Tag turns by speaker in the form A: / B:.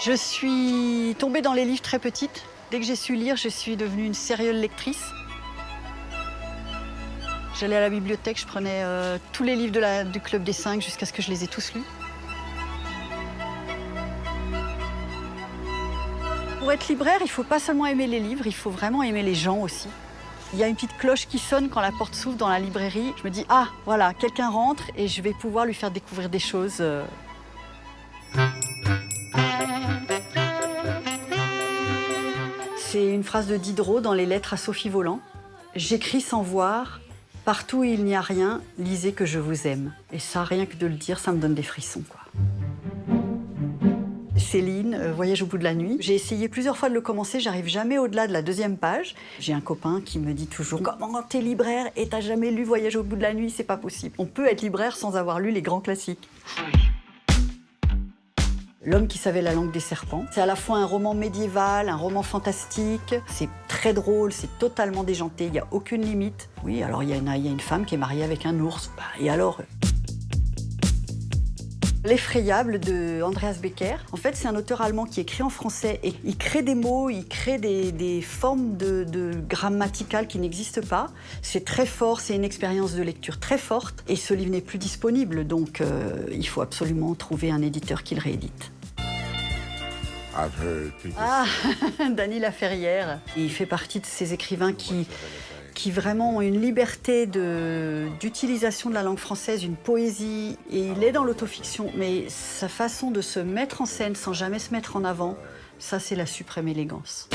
A: Je suis tombée dans les livres très petite. Dès que j'ai su lire, je suis devenue une sérieuse lectrice. J'allais à la bibliothèque, je prenais tous les livres du Club des 5 jusqu'à ce que je les ai tous lus. Pour être libraire, il ne faut pas seulement aimer les livres, il faut vraiment aimer les gens aussi. Il y a une petite cloche qui sonne quand la porte s'ouvre dans la librairie. Je me dis, ah, voilà, quelqu'un rentre et je vais pouvoir lui faire découvrir des choses. C'est une phrase de Diderot dans les lettres à Sophie Volant. J'écris sans voir, partout où il n'y a rien, lisez que je vous aime. Et ça, rien que de le dire, ça me donne des frissons, quoi. Céline, Voyage au bout de la nuit. J'ai essayé plusieurs fois de le commencer, j'arrive jamais au-delà de la 2e page. J'ai un copain qui me dit toujours « Comment t'es libraire et t'as jamais lu Voyage au bout de la nuit? C'est pas possible. » On peut être libraire sans avoir lu les grands classiques. L'homme qui savait la langue des serpents. C'est à la fois un roman médiéval, un roman fantastique. C'est très drôle, c'est totalement déjanté, il n'y a aucune limite. Oui, alors il y a une femme qui est mariée avec un ours. Bah, et alors L'Effrayable de Andreas Becker. En fait, c'est un auteur allemand qui écrit en français et il crée des mots, il crée des formes de grammaticales qui n'existent pas. C'est très fort, c'est une expérience de lecture très forte et ce livre n'est plus disponible, donc il faut absolument trouver un éditeur qui le réédite. Ah, Dany Laferrière. Il fait partie de ces écrivains qui vraiment ont une liberté d'utilisation de la langue française, une poésie, et il est dans l'autofiction, mais sa façon de se mettre en scène sans jamais se mettre en avant, ça c'est la suprême élégance.